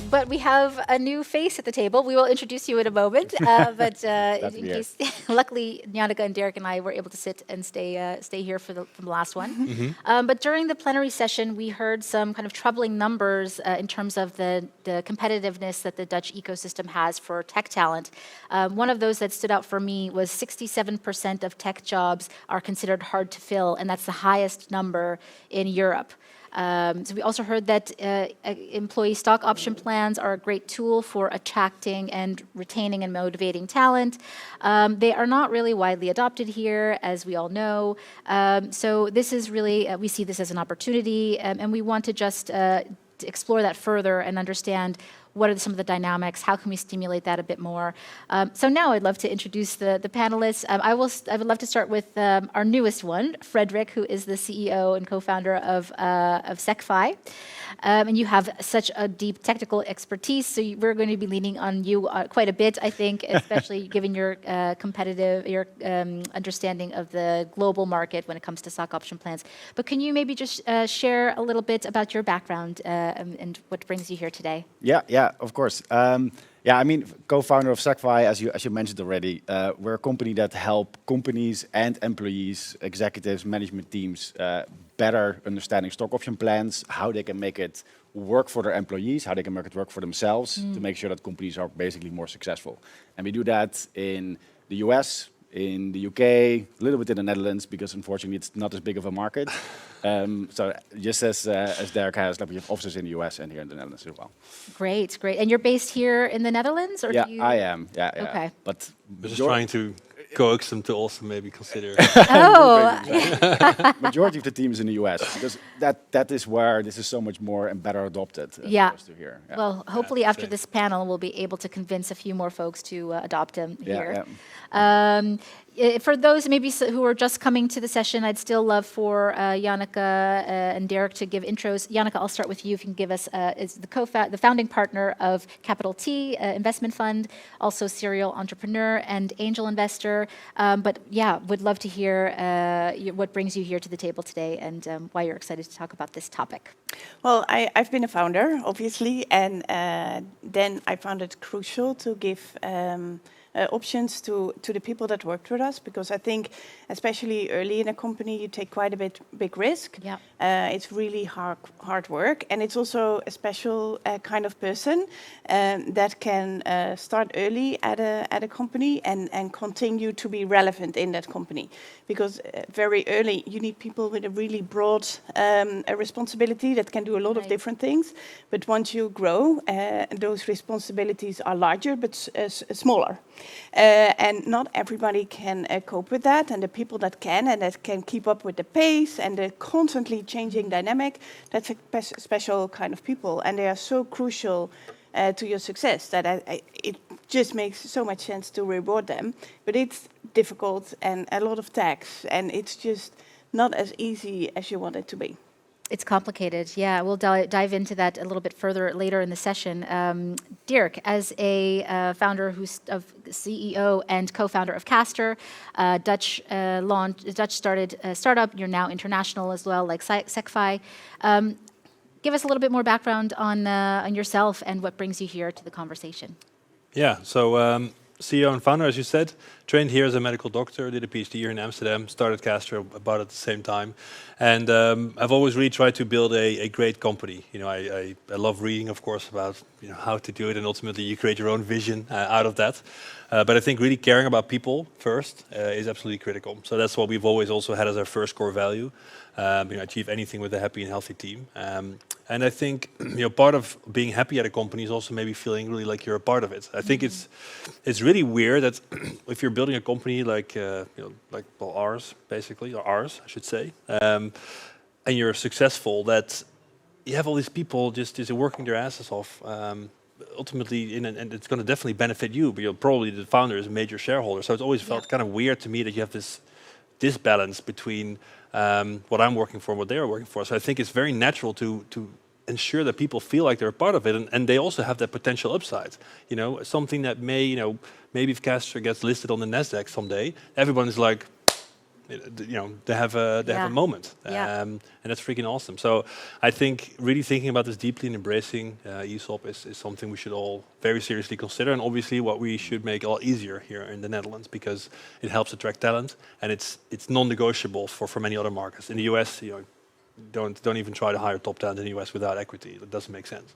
But we have a new face at the table. We will introduce you in a moment. But in case, luckily, Janneke and Derek and I were able to sit and stay here for the last one. But during the plenary session, we heard some kind of troubling numbers in terms of the competitiveness that the Dutch ecosystem has for tech talent. One of those that stood out for me was 67% of tech jobs are considered hard to fill, and that's the highest number in Europe. So we also heard that employee stock option plans are a great tool for attracting and retaining and motivating talent. They are not really widely adopted here, as we all know. So this is really, we see this as an opportunity, and we want to just to explore that further and understand what are some of the dynamics, how can we stimulate that a bit more. So now I'd love to introduce the panelists. I would love to start with our newest one, Frederik, who is the CEO and co-founder of Secfi. And you have such a deep technical expertise, so we're going to be leaning on you quite a bit, I think, especially given your understanding of the global market when it comes to stock option plans. But can you maybe just share a little bit about your background and what brings you here today? Yeah, of course. I mean, co-founder of Secfi, as you mentioned already, we're a company that help companies and employees, executives, management teams better understanding stock option plans, how they can make it work for their employees, how they can make it work for themselves to make sure that companies are basically more successful. And we do that in the US, in the UK, a little bit in the Netherlands, because unfortunately it's not as big of a market. So just as Derek has, like we have offices in the US and here in the Netherlands as well. Great. And you're based here in the Netherlands? Or Yeah, do you... I am. Yeah. Okay. But we're just trying to coax them to also maybe consider. Majority of the team is in the US, because that is where this is so much more and better adopted. For us to hear. Yeah. Well, hopefully after this panel, we'll be able to convince a few more folks to adopt them here. For those maybe who are just coming to the session, I'd still love for Janneke and Derek to give intros. Janneke, I'll start with you. If you can give us, is the founding partner of CapitalT investment fund, also serial entrepreneur and angel investor. But yeah, would love to hear what brings you here to the table today and why you're excited to talk about this topic. Well, I've been a founder, obviously, and then I found it crucial to give options to the people that worked with us, because I think, especially early in a company, you take quite a big risk. Yeah. It's really hard work, and it's also a special kind of person that can start early at a company and continue to be relevant in that company. Because very early, you need people with a really broad responsibility that can do a lot of different things. But once you grow, those responsibilities are larger but smaller. And not everybody can cope with that, and the people that can and that can keep up with the pace and the constantly changing dynamic, that's a special kind of people, and they are so crucial to your success that it just makes so much sense to reward them. But it's difficult and a lot of tax, and it's just not as easy as you want it to be. It's complicated, yeah. We'll dive into that a little bit further later in the session. Dirk, as a founder of CEO and co-founder of Castor, Dutch started startup. You're now international as well, like Secfi. Give us a little bit more background on yourself and what brings you here to the conversation. Yeah, so CEO and founder, as you said, trained here as a medical doctor, did a PhD here in Amsterdam, started Castor about at the same time. And I've always really tried to build a great company. You know, I love reading, of course, about how to do it, and ultimately you create your own vision out of that. But I think really caring about people first is absolutely critical. So that's what we've always also had as our first core value. Achieve anything with a happy and healthy team. And I think part of being happy at a company is also maybe feeling really like you're a part of it. I think it's really weird that if you're building a company like ours, basically, or ours, I should say, and you're successful, that you have all these people just working their asses off. Ultimately, and it's going to definitely benefit you, but probably the founder is a major shareholder. So it's always felt kind of weird to me that you have this disbalance between what I'm working for and what they are working for. So I think it's very natural to ensure that people feel like they're a part of it, and they also have that potential upside. Something that maybe if Castor gets listed on the Nasdaq someday, everyone is like, they have a moment, and that's freaking awesome. So I think really thinking about this deeply and embracing ESOP is something we should all very seriously consider, and obviously what we should make a lot easier here in the Netherlands, because it helps attract talent, and it's non-negotiable for many other markets. In the US, don't even try to hire top talent in the US without equity. It doesn't make sense.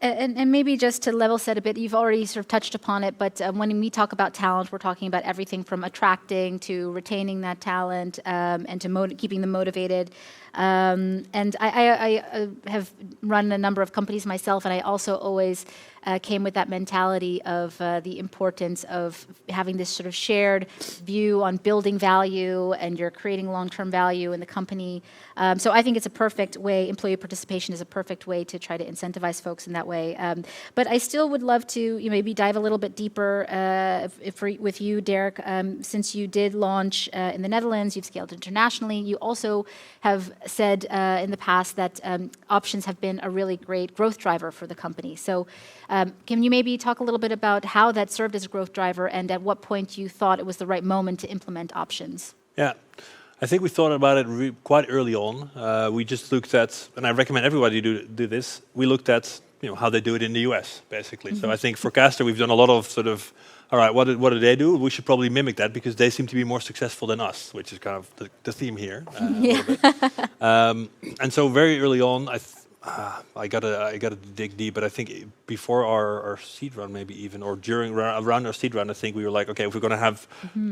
And maybe just to level set a bit, you've already sort of touched upon it, but when we talk about talent, we're talking about everything from attracting to retaining that talent, and to keeping them motivated. And I have run a number of companies myself, and I also always came with that mentality of the importance of having this sort of shared view on building value, and you're creating long-term value in the company. So I think it's a perfect way, employee participation is a perfect way to try to incentivize folks in that way. But I still would love to maybe dive a little bit deeper with you, Derek, since you did launch in the Netherlands, you've scaled internationally. You also have said in the past that options have been a really great growth driver for the company. So can you maybe talk a little bit about how that served as a growth driver, and at what point you thought it was the right moment to implement options? Yeah, I think we thought about it quite early on. We just looked at, and I recommend everybody do this, we looked at how they do it in the US, basically. So I think for Caster, we've done a lot of sort of, all right, what do they do? We should probably mimic that, because they seem to be more successful than us, which is kind of the theme here. A little bit. And so very early on, I gotta dig deep, but I think before our seed round, maybe even, or around our seed round, I think we were like, okay, if we're going to have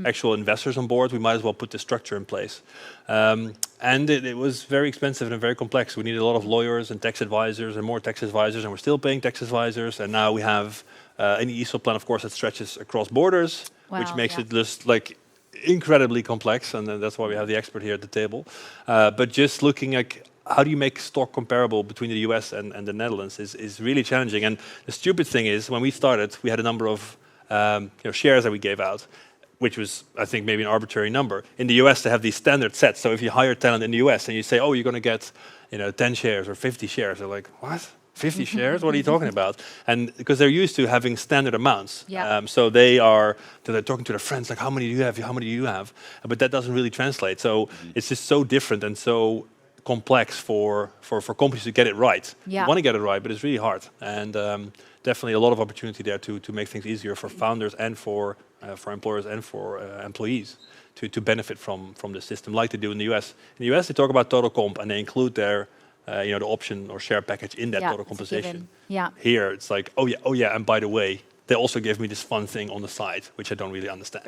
actual investors on board, we might as well put the structure in place. And it was very expensive and very complex. We needed a lot of lawyers and tax advisors and more tax advisors, and we're still paying tax advisors. And now we have an ESOP plan, of course, that stretches across borders, which makes it just like incredibly complex, and that's why we have the expert here at the table. But just looking at how do you make stock comparable between the US and the Netherlands is really challenging. And the stupid thing is, when we started, we had a number of shares that we gave out, which was, I think, maybe an arbitrary number. In the US, they have these standard sets. So if you hire talent in the US and you say, oh, you're going to get 10 shares or 50 shares, they're like, what? 50 shares? What are you talking about? And because they're used to having standard amounts. So they're talking to their friends, like, how many do you have? How many do you have? But that doesn't really translate. So it's just so different and so complex for companies to get it right. You want to get it right, but it's really hard. And definitely a lot of opportunity there to make things easier for founders and for employers and for employees to benefit from the system, like they do in the US. In the US, they talk about total comp, and they include their the option or share package in that total compensation. Here, it's like, oh yeah, and by the way, they also give me this fun thing on the side, which I don't really understand.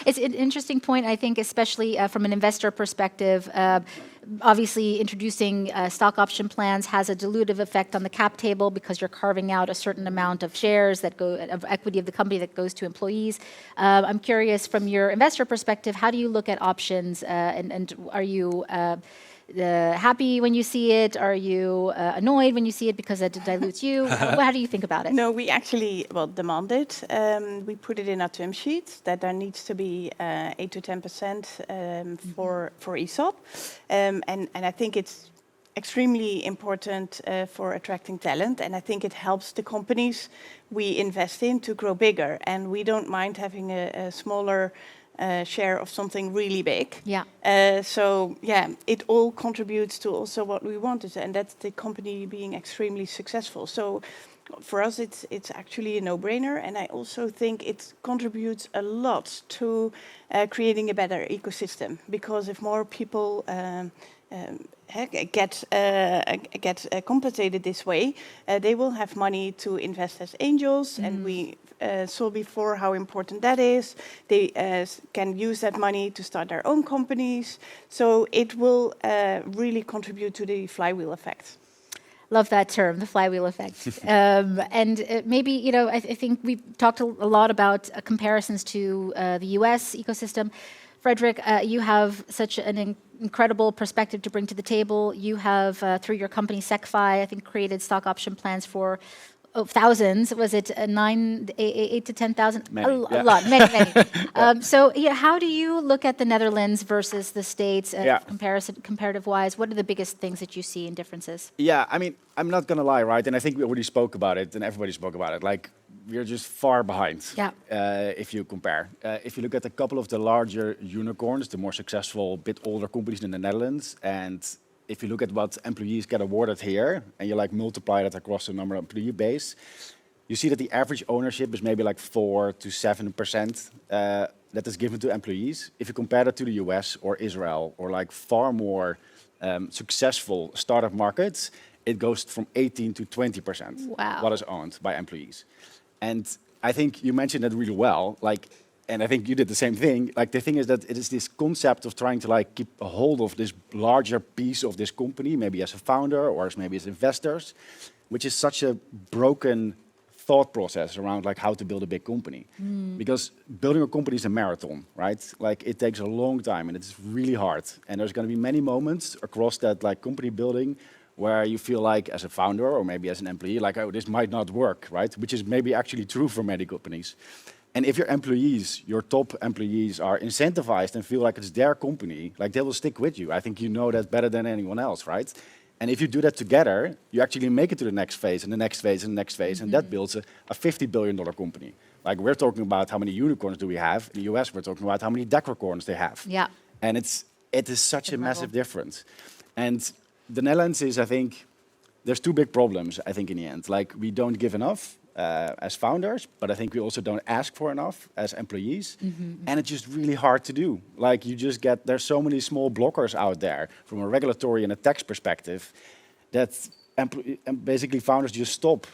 It's an interesting point, I think, especially from an investor perspective. Obviously, introducing stock option plans has a dilutive effect on the cap table, because you're carving out a certain amount of shares that go of equity of the company that goes to employees. I'm curious, from your investor perspective, how do you look at options, and are you happy when you see it? Are you annoyed when you see it because it dilutes you? How do you think about it? No, we actually demand it. We put it in our term sheet that there needs to be 8 to 10% for ESOP, and I think it's extremely important for attracting talent, and I think it helps the companies we invest in to grow bigger, and we don't mind having a smaller share of something really big. So it all contributes to also what we wanted, and that's the company being extremely successful. So for us, it's actually a no-brainer, and I also think it contributes a lot to creating a better ecosystem, because if more people get compensated this way, they will have money to invest as angels, and we saw before how important that is. They can use that money to start their own companies, so it will really contribute to the flywheel effect. Love that term, the flywheel effect. And maybe, I think we've talked a lot about comparisons to the US ecosystem. Frederik, you have such an incredible perspective to bring to the table. You have, through your company Secfi, I think, created stock option plans for thousands. Was it 8 to 10,000? A lot, many. So how do you look at the Netherlands versus the States, comparative-wise? What are the biggest things that you see in differences? Yeah, I mean, I'm not going to lie, right? And I think we already spoke about it, and everybody spoke about it. Like, we're just far behind. Yeah. If you compare. If you look at a couple of the larger unicorns, the more successful, bit older companies in the Netherlands, and if you look at what employees get awarded here, and you like multiply that across the number of employee base, you see that the average ownership is maybe like 4 to 7% that is given to employees. If you compare that to the US or Israel or like far more successful startup markets, it goes from 18 to 20%. Wow. What is owned by employees. And I think you mentioned that really well. Like, and I think you did the same thing. Like the thing is that it is this concept of trying to like keep a hold of this larger piece of this company, maybe as a founder or as maybe as investors, which is such a broken thought process around like how to build a big company. Because building a company is a marathon, right? Like it takes a long time and it's really hard. And there's going to be many moments across that like company building where you feel like as a founder or maybe as an employee, like, oh, this might not work, right? Which is maybe actually true for many companies. And if your employees, your top employees are incentivized and feel like it's their company, like they will stick with you. I think you know that better than anyone else, right? And if you do that together, you actually make it to the next phase and the next phase and the next phase, and that builds a $50 billion company. Like we're talking about how many unicorns do we have. In the US, we're talking about how many decacorns they have. Yeah. And it is such a massive difference. And the Netherlands is, I think, there's two big problems, I think, in the end. Like, we don't give enough as founders, but I think we also don't ask for enough as employees. And it's just really hard to do. Like, you just get, there's so many small blockers out there from a regulatory and a tax perspective that basically founders just stop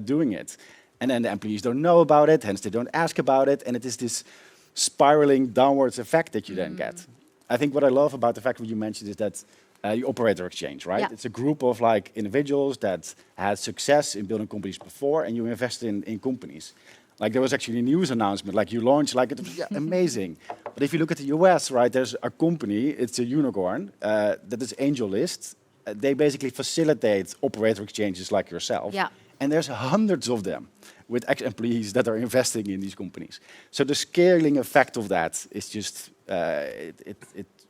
doing it. And then the employees don't know about it, hence they don't ask about it. And it is this spiraling downwards effect that you then get. I think what I love about the fact what you mentioned is that the operator exchange, right? Yeah. It's a group of like individuals that had success in building companies before, and you invest in companies. Like there was actually a news announcement, like you launched, like it was amazing. But if you look at the US, right, there's a company, it's a unicorn, that is Angel List. They basically facilitate operator exchanges like yourself. Yeah. And there's hundreds of them with ex-employees that are investing in these companies. So the scaling effect of that is just,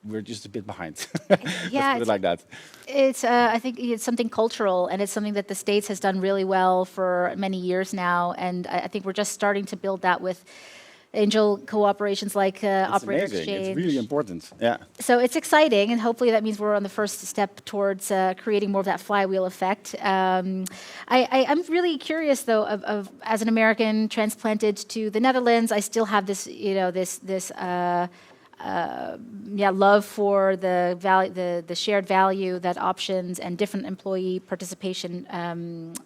we're just a bit behind. Yeah, Let's put it like that. It's, I think it's something cultural, and it's something that the States has done really well for many years now. And I think we're just starting to build that with angel cooperations like Operator Amazing. Exchange. It's really important. Yeah. So it's exciting, and hopefully that means we're on the first step towards creating more of that flywheel effect. I'm really curious, though, of as an American transplanted to the Netherlands, I still have this, love for the value, the shared value that options and different employee participation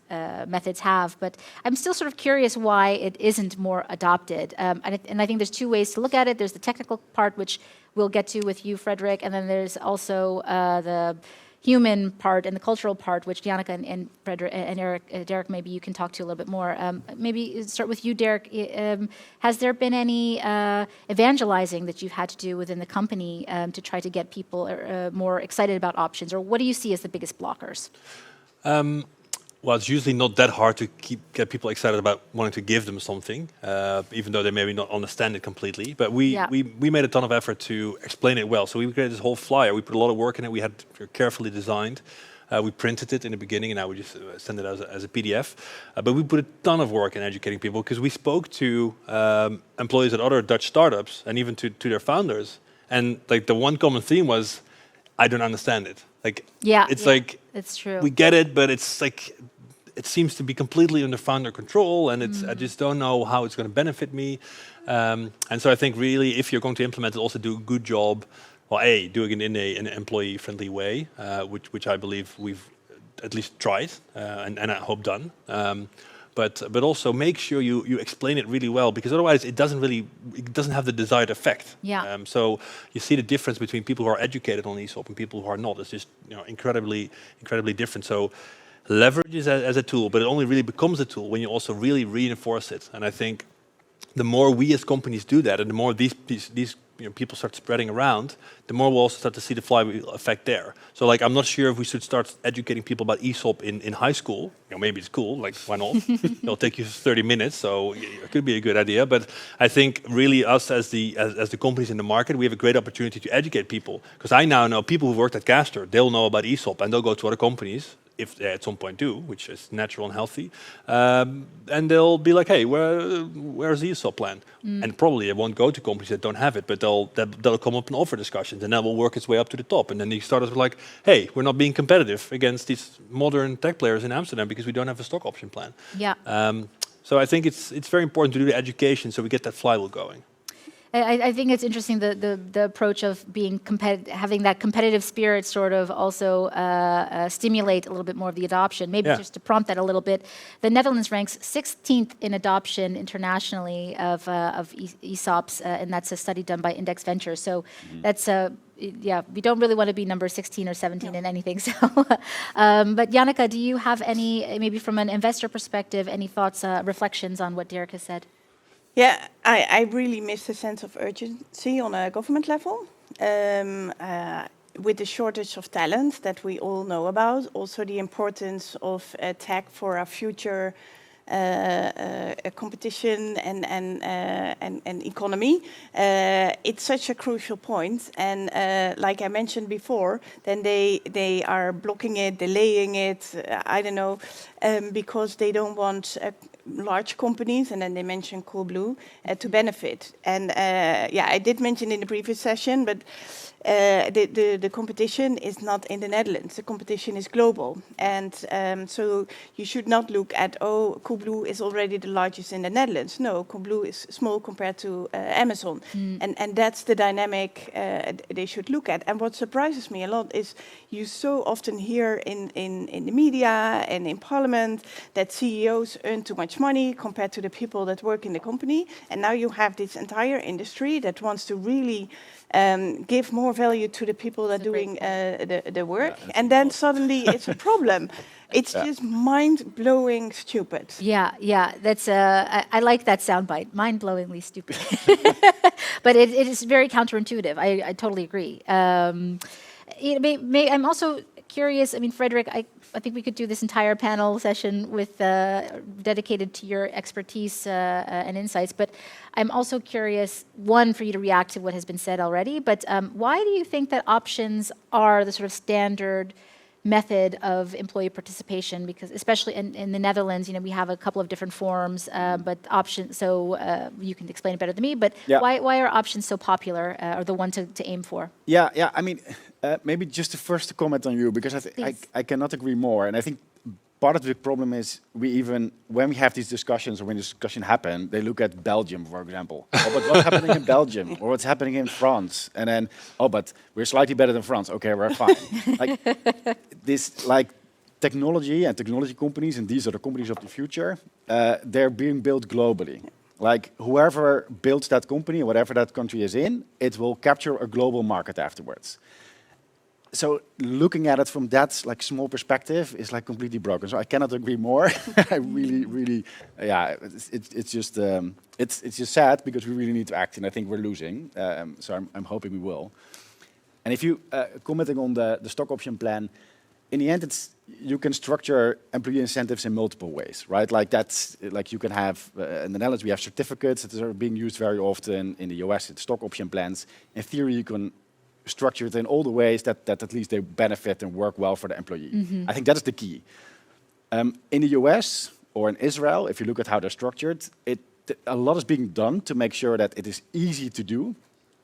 methods have. But I'm still sort of curious why it isn't more adopted. And I think there's two ways to look at it. There's the technical part, which we'll get to with you, Frederik, and then there's also the human part and the cultural part, which Janneke and Frederik and Derek, maybe you can talk to a little bit more. Maybe start with you, Derek. Has there been any evangelizing that you've had to do within the company to try to get people more excited about options, or what do you see as the biggest blockers? Well, it's usually not that hard to get people excited about wanting to give them something, even though they maybe not understand it completely. But we made a ton of effort to explain it well. So we created this whole flyer. We put a lot of work in it. We had it carefully designed. We printed it in the beginning, and now we just send it as a PDF. But we put a ton of work in educating people because we spoke to employees at other Dutch startups and even to their founders. And like the one common theme was, I don't understand it. Like, like it's true. We get it, but it's like it seems to be completely under founder control, and it's I just don't know how it's going to benefit me. And so I think really, if you're going to implement it, also do a good job. Well, doing it in an employee-friendly way, which I believe we've at least tried and I hope done. But also make sure you explain it really well, because otherwise it doesn't have the desired effect. Yeah. So you see the difference between people who are educated on ESOP and people who are not. It's just incredibly different. So leverage it as a tool, but it only really becomes a tool when you also really reinforce it. And I think the more we as companies do that, and the more these people start spreading around, the more we'll also start to see the flywheel effect there. So like, I'm not sure if we should start educating people about ESOP in high school. Maybe it's cool, like why not? It'll take you 30 minutes, so it could be a good idea. But I think really us as the companies in the market, we have a great opportunity to educate people. Because I now know people who worked at Castor, they'll know about ESOP and they'll go to other companies if they at some point do, which is natural and healthy, and they'll be like, hey, where's the ESOP plan? And probably it won't go to companies that don't have it, but they'll come up in offer discussions, and that will work its way up to the top. And then the startups are like, hey, we're not being competitive against these modern tech players in Amsterdam because we don't have a stock option plan. Yeah. So I think it's very important to do the education so we get that flywheel going. I think it's interesting the approach of being having that competitive spirit sort of also stimulate a little bit more of the adoption. Maybe just to prompt that a little bit, the Netherlands ranks 16th in adoption internationally of ESOPs, and that's a study done by Index Ventures. So that's we don't really want to be number 16 or 17 in anything. So, but Janneke, do you have any, maybe from an investor perspective, any thoughts, reflections on what Dirk has said? Yeah, I really miss the sense of urgency on a government level. With the shortage of talent that we all know about, also the importance of tech for our future competition and economy. It's such a crucial point, and like I mentioned before, then they are blocking it, delaying it. I don't know, because they don't want large companies, and then they mention Coolblue to benefit. And I did mention in the previous session, but the competition is not in the Netherlands. The competition is global, and so you should not look at, oh, Coolblue is already the largest in the Netherlands. No, Coolblue is small compared to Amazon, and that's the dynamic they should look at. And what surprises me a lot is you so often hear in the media and in Parliament that CEOs earn too much money compared to the people that work in the company, and now you have this entire industry that wants to really give more value to the people that are doing the work, and then suddenly it's a problem. It's just mind-blowing stupid. Yeah, that's I like that soundbite, mind-blowingly stupid. But it is very counterintuitive. I totally agree. I'm also curious. I mean, Frederik, I think we could do this entire panel session with dedicated to your expertise and insights. But I'm also curious, one, for you to react to what has been said already. But why do you think that options are the sort of standard method of employee participation? Because especially in the Netherlands, you know, we have a couple of different forms, but options. So you can explain it better than me. But why are options so popular, or the one to aim for? Yeah. I mean, maybe just first to comment on you, because I cannot agree more. And I think part of the problem is when we have these discussions, or when this discussion happen, they look at Belgium, for example. Oh, but what's happening in Belgium, or what's happening in France? And then, oh, but we're slightly better than France. Okay, we're fine. Like technology and technology companies, and these are the companies of the future. They're being built globally. Like whoever builds that company, whatever that country is in, it will capture a global market afterwards. So looking at it from that like small perspective is like completely broken. So I cannot agree more. I really, it's just sad, because we really need to act, and I think we're losing. So I'm hoping we will. And if you commenting on the stock option plan, in the end, you can structure employee incentives in multiple ways, right? Like that's like you can have in the Netherlands we have certificates that are being used very often. In the US, it's stock option plans. In theory, you can structure it in all the ways that at least they benefit and work well for the employee. I think that is the key. In the US or in Israel, if you look at how they're structured, a lot is being done to make sure that it is easy to do.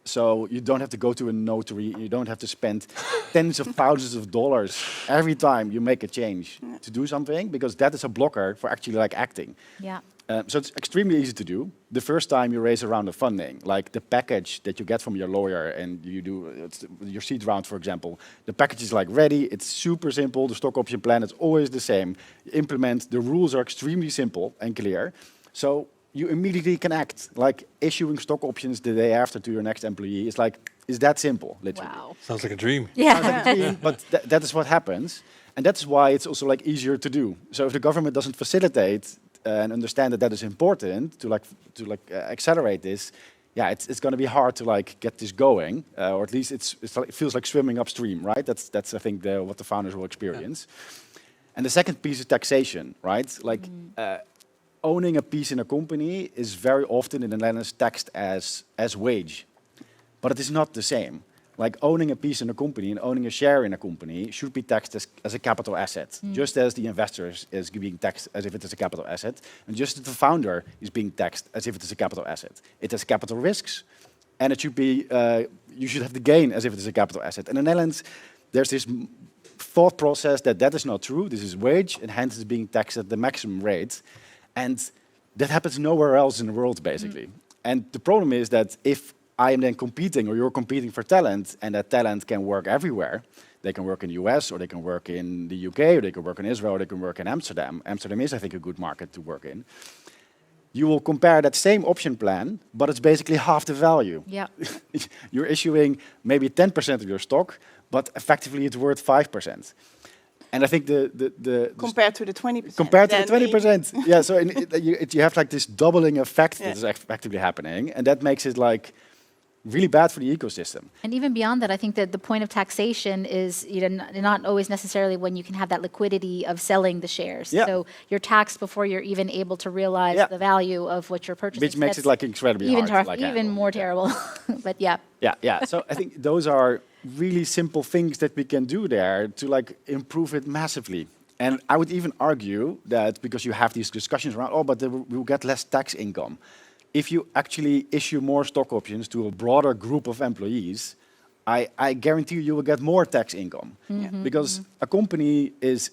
So you don't have to go to a notary, you don't have to spend tens of thousands of dollars every time you make a change to do something, because that is a blocker for actually like acting. Yeah. So it's extremely easy to do. The first time you raise a round of funding, like the package that you get from your lawyer and you do your seed round, for example, the package is like ready, it's super simple, the stock option plan is always the same. You implement, the rules are extremely simple and clear. So you immediately can act, like issuing stock options the day after to your next employee. It's that simple, literally. Wow. Sounds like a dream. Yeah. Sounds like a dream, but that is what happens. And that's why it's also like easier to do. So if the government doesn't facilitate and understand that is important to accelerate this, it's going to be hard to like get this going, or at least it feels like swimming upstream, right? That's I think what the founders will experience. And the second piece is taxation, right? Like owning a piece in a company is very often in the Netherlands taxed as wage, but it is not the same. like owning a piece in a company and owning a share in a company should be taxed as a capital asset, just as the investor is being taxed as if it is a capital asset, and just as the founder is being taxed as if it is a capital asset. It has capital risks, and it should be you should have the gain as if it is a capital asset. In the Netherlands, there's this thought process that is not true. This is wage, and hence it's being taxed at the maximum rate, and that happens nowhere else in the world, basically. And the problem is that if I am then competing, or you're competing for talent, and that talent can work everywhere. They can work in the US, or they can work in the UK, or they can work in Israel, or they can work in Amsterdam. Amsterdam is, I think, a good market to work in. You will compare that same option plan, but it's basically half the value. Yeah. You're issuing maybe 10% of your stock, but effectively it's worth 5%. And I think the compared to the 20%. Compared to the 20%. Yeah, so you have like this doubling effect that is effectively happening, and that makes it like really bad for the ecosystem. And even beyond that, I think that the point of taxation is not always necessarily when you can have that liquidity of selling the shares. Yeah. So you're taxed before you're even able to realize the value of what you're purchasing. Which makes it like incredibly even hard. Like even more terrible. But yeah. Yeah. So I think those are really simple things that we can do there to like improve it massively. And I would even argue that because you have these discussions around, but we'll get less tax income. If you actually issue more stock options to a broader group of employees, I guarantee you will get more tax income. Because a company is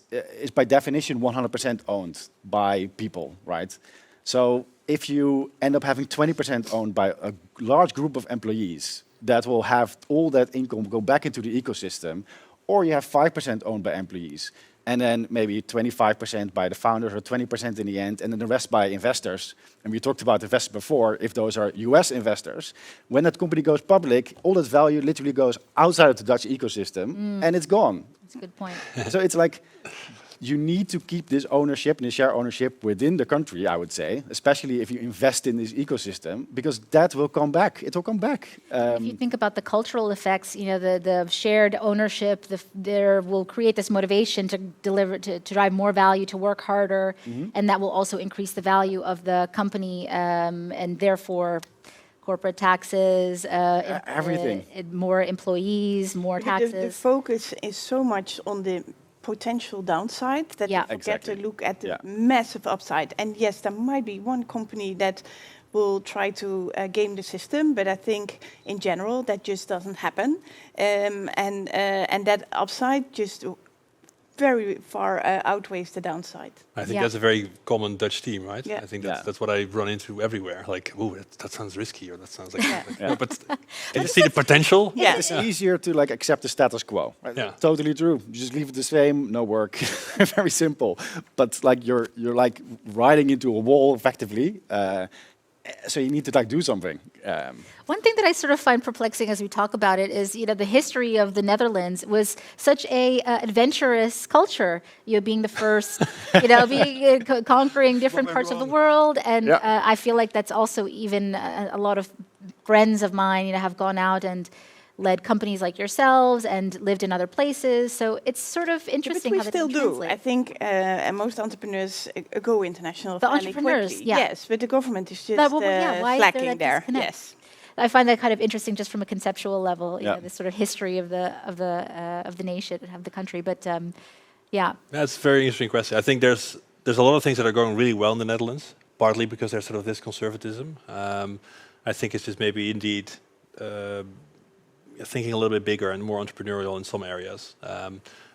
by definition 100% owned by people, right? So if you end up having 20% owned by a large group of employees, that will have all that income go back into the ecosystem, or you have 5% owned by employees, and then maybe 25% by the founders, or 20% in the end, and then the rest by investors. And we talked about investors before. If those are US investors, when that company goes public, all that value literally goes outside of the Dutch ecosystem, and it's gone. That's a good point. So it's like, you need to keep this ownership and the share ownership within the country, I would say, especially if you invest in this ecosystem, because that will come back. It will come back. If you think about the cultural effects, the shared ownership, there will create this motivation to deliver, to drive more value, to work harder, and that will also increase the value of the company, and therefore corporate taxes, everything, more employees, more taxes. The focus is so much on the potential downside that you forget to look at the massive upside. And yes, there might be one company that will try to game the system, but I think in general that just doesn't happen. And that upside just very far outweighs the downside. I think that's a very common Dutch theme, right? Yeah. I think that's what I run into everywhere. Like, oh, that sounds risky, or that sounds like. No, but you see the potential. Yeah. It's easier to like accept the status quo. Right? Yeah. Totally true. You just leave it the same, no work. Very simple. But like you're like riding into a wall effectively. So you need to like do something. One thing that I sort of find perplexing as we talk about it is, the history of the Netherlands was such a adventurous culture. Being the first, being conquering different parts of the world, and I feel like that's also even a lot of friends of mine, have gone out and led companies like yourselves and lived in other places. So it's sort of interesting how that still do. translate. I think most entrepreneurs go international The fairly entrepreneurs, quickly. yeah. Yes, but the government is just why is slacking there. there. Disconnect? Yes. I find that kind of interesting just from a conceptual level, this sort of history of the nation, of the country. But That's a very interesting question. I think there's a lot of things that are going really well in the Netherlands, partly because there's sort of this conservatism. I think it's just maybe indeed thinking a little bit bigger and more entrepreneurial in some areas.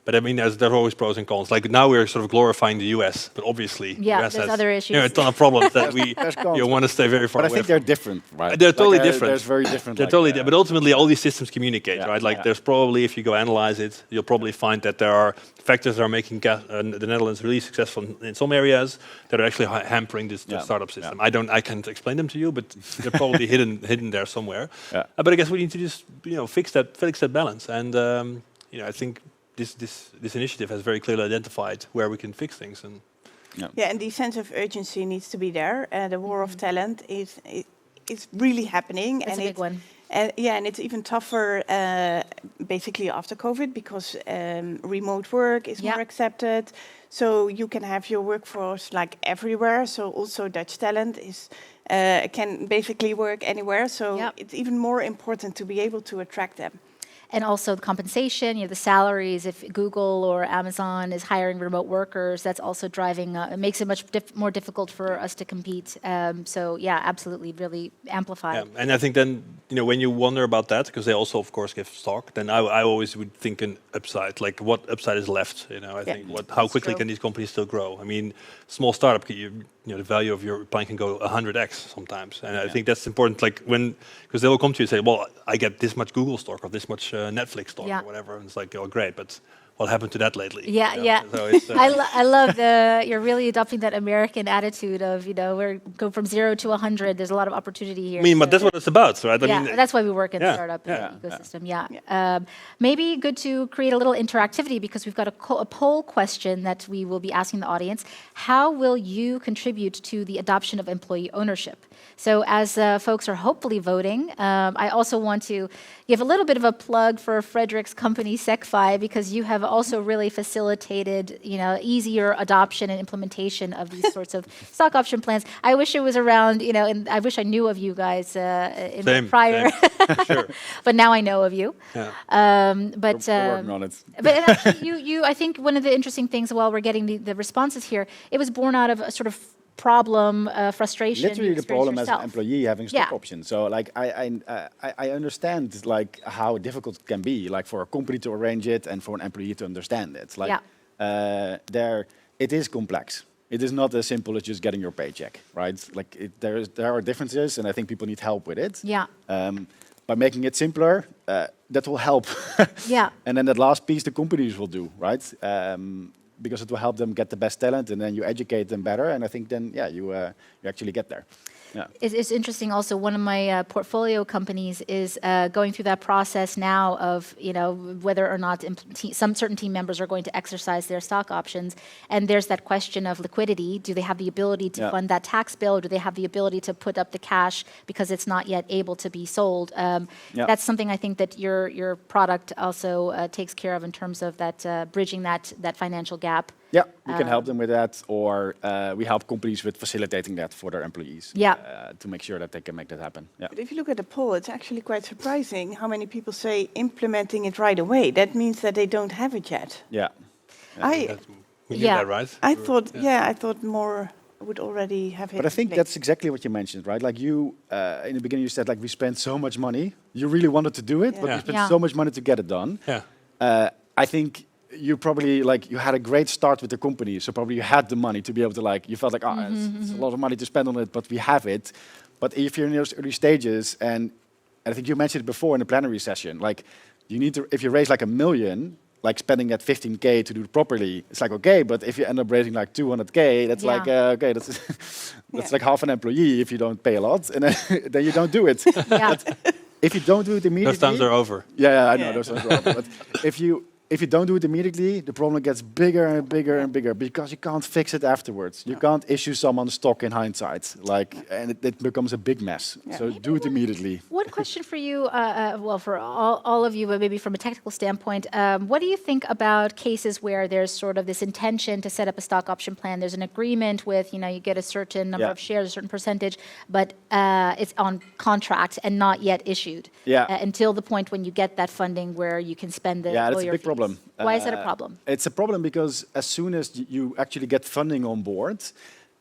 But I mean, there are always pros and cons. Like now we're sort of glorifying the US, but obviously the US there's has other issues. a ton of problems that we want to stay very far But I away think from. they're different, right? They're totally like, different. There's very different. They're totally different. But ultimately, all these systems communicate, right? Like there's probably, if you go analyze it, you'll probably find that there are factors that are making the Netherlands really successful in some areas that are actually hampering this startup system. I can't explain them to you, but they're probably hidden there somewhere. But I guess we need to just fix that balance. And I think this initiative has very clearly identified where we can fix things. And and the sense of urgency needs to be there. The war of talent is really happening. That's a big one. And it's even tougher basically after COVID because remote work is more accepted. So you can have your workforce like everywhere. So also Dutch talent can basically work anywhere. So it's even more important to be able to attract them. and also the compensation, the salaries. If Google or Amazon is hiring remote workers, that's also driving. It makes it much more difficult for us to compete. So yeah, absolutely, really amplified. Yeah. And I think then when you wonder about that, because they also of course give stock, then I always would think an upside, like what upside is left. I think how quickly can these companies still grow? I mean, small startup, the value of your plan can go 100x sometimes, and I think that's important. Like because they will come to you and say, well, I get this much Google stock or this much Netflix stock or whatever, and it's like, oh, great, but what happened to that lately? Yeah. So it's, I love you're really adopting that American attitude of, we're go from 0 to 100. There's a lot of opportunity here. I mean, but that's what it's about, right? I mean, that's why we work in the startup ecosystem. Maybe good to create a little interactivity, because we've got a poll question that we will be asking the audience. How will you contribute to the adoption of employee ownership? So as folks are hopefully voting, I also want to give a little bit of a plug for Frederik's company, Secfi, because you have also really facilitated, easier adoption and implementation of these sorts of stock option plans. I wish it was around, and I wish I knew of you guys in the prior, sure. But now I know of you. Yeah. But we're working on it. But actually, I think one of the interesting things while we're getting the responses here, it was born out of a sort of problem, frustration. Literally the problem yourself. as an employee having stock options. So like I understand like how difficult it can be, like for a company to arrange it and for an employee to understand it. Like it is complex. It is not as simple as just getting your paycheck, right? Like there are differences, and I think people need help with it. Yeah. By making it simpler, that will help. Yeah. And then that last piece the companies will do, right? Because it will help them get the best talent, and then you educate them better, and I think then you actually get there. Yeah. It's interesting also, one of my portfolio companies is going through that process now of, whether or not some certain team members are going to exercise their stock options. And there's that question of liquidity. Do they have the ability to fund that tax bill, or do they have the ability to put up the cash because it's not yet able to be sold? That's something I think that your product also takes care of in terms of that bridging that financial gap. Yeah, we can help them with that, or we help companies with facilitating that for their employees. To make sure that they can make that happen. Yeah. But if you look at the poll, it's actually quite surprising how many people say implementing it right away. That means that they don't have it yet. Yeah. We get that right. I thought more would already have it. But I think that's exactly what you mentioned, right? Like you, in the beginning, you said like we spent so much money. You really wanted to do it, but you spent so much money to get it done. Yeah. I think you probably you had a great start with the company, so probably you had the money to be able to you felt like it's a lot of money to spend on it, but we have it. But if you're in those early stages, and I think you mentioned it before in the plenary session, like you need to, if you raise like $1 million, like spending that 15K to do it properly, it's like okay, but if you end up raising like 200K, that's like okay, that's like half an employee if you don't pay a lot, and then you don't do it. But if you don't do it immediately, those times are over. Yeah, I know those times are over. But if you don't do it immediately, the problem gets bigger and bigger and bigger, because you can't fix it afterwards. You can't issue someone stock in hindsight, and it becomes a big mess. So do it immediately. One question for you, well, for all of you, but maybe from a technical standpoint, what do you think about cases where there's sort of this intention to set up a stock option plan? There's an agreement with, you get a certain number of shares, a certain percentage, but it's on contract and not yet issued until the point when you get that funding where you can spend the that's a big problem. Why is that a problem? It's a problem because as soon as you actually get funding on board,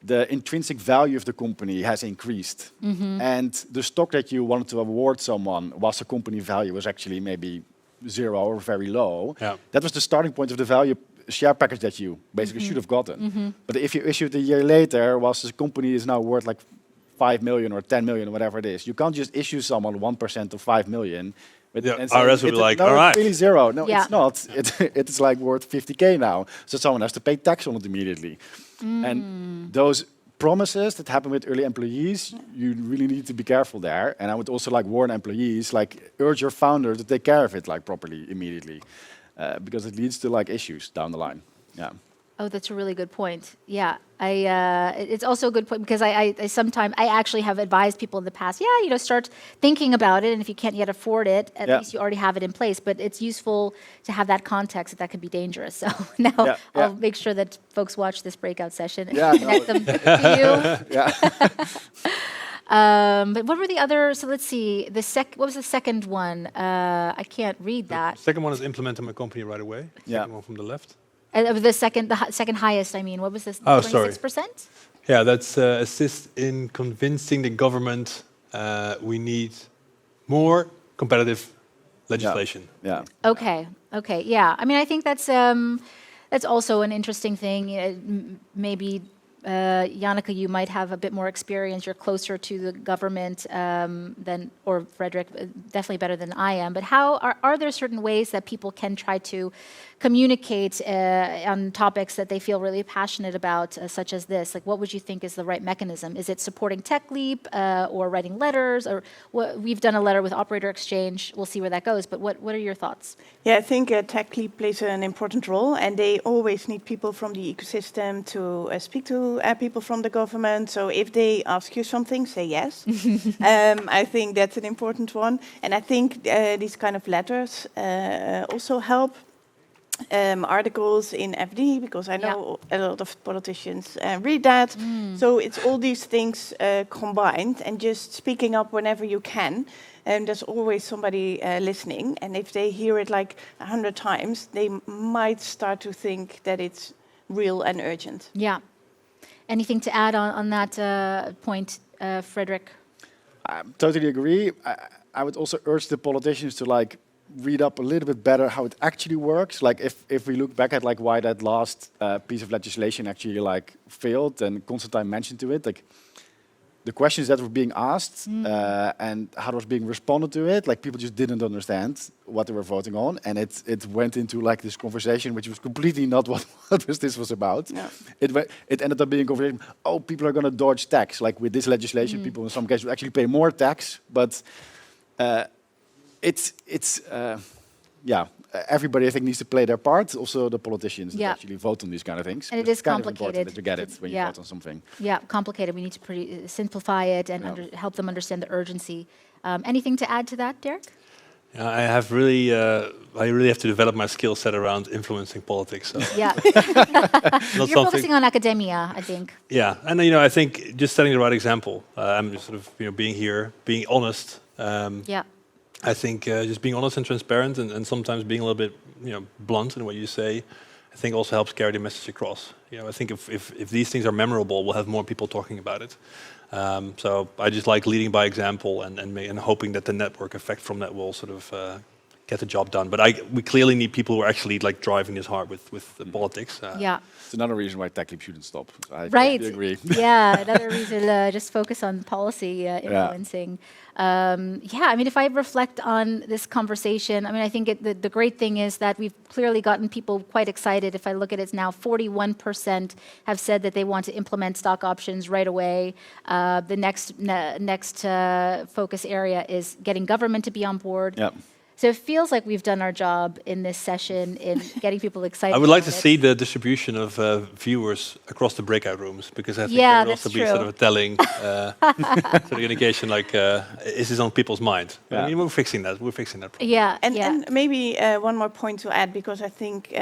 the intrinsic value of the company has increased. And the stock that you wanted to award someone whilst the company value was actually maybe 0 or very low, that was the starting point of the value share package that you basically should have gotten. But if you issue it a year later, whilst the company is now worth like 5 million or 10 million, or whatever it is, you can't just issue someone 1% of 5 million. RS will be like, all right. It's really 0. No, it's not. It's like worth 50K now. So someone has to pay tax on it immediately. And those promises that happen with early employees, you really need to be careful there. And I would also warn employees, urge your founder to take care of it properly immediately, because it leads to issues down the line. Yeah. Oh, that's a really good point. Yeah, it's also a good point, because I sometimes actually have advised people in the past, start thinking about it, and if you can't yet afford it, at least you already have it in place. But it's useful to have that context that can be dangerous. So now I'll make sure that folks watch this breakout session and connect them to you. But what were the other? So let's see. What was the second one? I can't read that. The second one is implement in my company right away. Yeah. Second one from the left. The second highest. I mean, what was this? Oh, sorry. 26%. Yeah, that's assist in convincing the government we need more competitive legislation. Yeah. Okay. Okay. Yeah. I mean, I think that's also an interesting thing. Maybe Janneke, you might have a bit more experience. You're closer to the government or Frederik, definitely better than I am. But how are there certain ways that people can try to communicate on topics that they feel really passionate about, such as this? Like, what would you think is the right mechanism? Is it supporting Tech Leap or writing letters? Or we've done a letter with Operator Exchange. We'll see where that goes. But what are your thoughts? Yeah, I think Tech Leap plays an important role, and they always need people from the ecosystem to speak to people from the government. So if they ask you something, say yes. I think that's an important one. And I think these kind of letters also help. Articles in FD, because I know a lot of politicians read that. So it's all these things combined, and just speaking up whenever you can. And there's always somebody listening, and if they hear it like 100 times, they might start to think that it's real and urgent. Yeah. Anything to add on that point, Frederik? I totally agree. I would also urge the politicians to read up a little bit better how it actually works. Like if we look back at why that last piece of legislation actually failed, and Constantine mentioned to it, the questions that were being asked and how it was being responded to it, people just didn't understand what they were voting on, and it went into this conversation which was completely not what this was about. Yeah. It ended up being a conversation. Oh, people are going to dodge tax. With this legislation, people in some cases will actually pay more tax, but. Everybody I think needs to play their part. Also the politicians that actually vote on these kind of things. And it is kind of complicated. That you get it when you vote on something. Yeah, complicated. We need to simplify it and help them understand the urgency. Anything to add to that, Dirk? Yeah, I really have to develop my skill set around influencing politics. So. Yeah, you're focusing on academia, I think. Yeah, and I think just setting the right example. I'm just sort of being here, being honest. I think just being honest and transparent, and sometimes being a little bit blunt in what you say, I think also helps carry the message across. I think if these things are memorable, we'll have more people talking about it. So I just like leading by example and hoping that the network effect from that will sort of get the job done. But we clearly need people who are actually driving this hard with the politics. It's another reason why Tech Leap shouldn't stop. I right. agree. Yeah, another reason just focus on policy influencing. I mean, if I reflect on this conversation, I mean, I think the great thing is that we've clearly gotten people quite excited. If I look at it now, 41% have said that they want to implement stock options right away. The next focus area is getting government to be on board. Yep. So it feels like we've done our job in this session in getting people excited. I would like to see the distribution of viewers across the breakout rooms, because I think that would also be sort of a telling sort of indication, is this on people's mind? Yeah. I mean, we're fixing that. We're fixing that problem. Yeah, and maybe one more point to add, because I think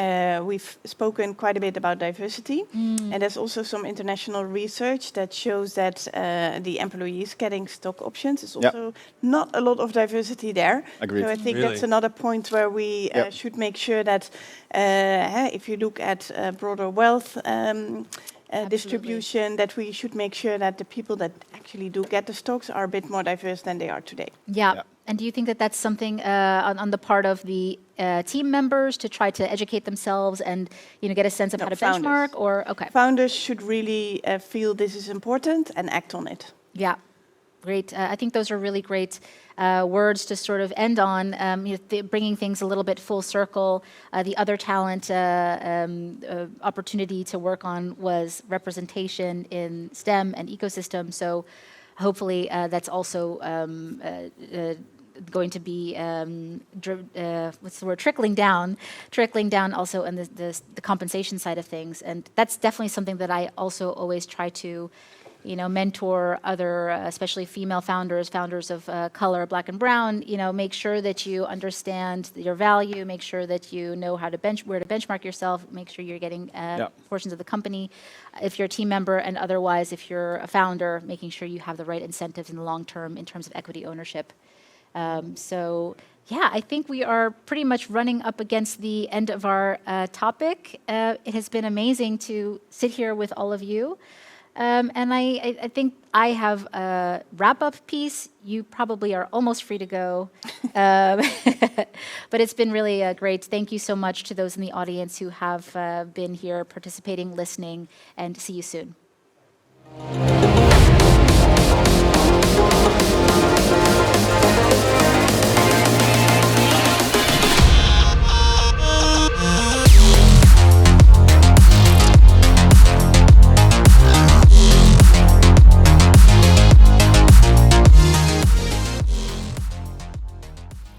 we've spoken quite a bit about diversity, and there's also some international research that shows that the employees getting stock options is also not a lot of diversity there. Agreed. So I think that's another point where we should make sure that if you look at broader wealth distribution, that we should make sure that the people that actually do get the stocks are a bit more diverse than they are today. Yeah. And do you think that that's something on the part of the team members to try to educate themselves and get a sense of how to benchmark? Or founders should really feel this is important and act on it. Yeah. Great. I think those are really great words to sort of end on, bringing things a little bit full circle. The other talent opportunity to work on was representation in STEM and ecosystem. So hopefully that's also going to be, trickling down also on the compensation side of things. And that's definitely something that I also always try to mentor other, especially female founders, founders of color, Black and brown. Make sure that you understand your value. Make sure that you know how to where to benchmark yourself. Make sure you're getting portions of the company, if you're a team member, and otherwise, if you're a founder, making sure you have the right incentives in the long term in terms of equity ownership. Yeah, I think we are pretty much running up against the end of our topic. It has been amazing to sit here with all of you. And I think I have a wrap-up piece. You probably are almost free to go. But it's been really great. Thank you so much to those in the audience who have been here participating, listening, and see you soon.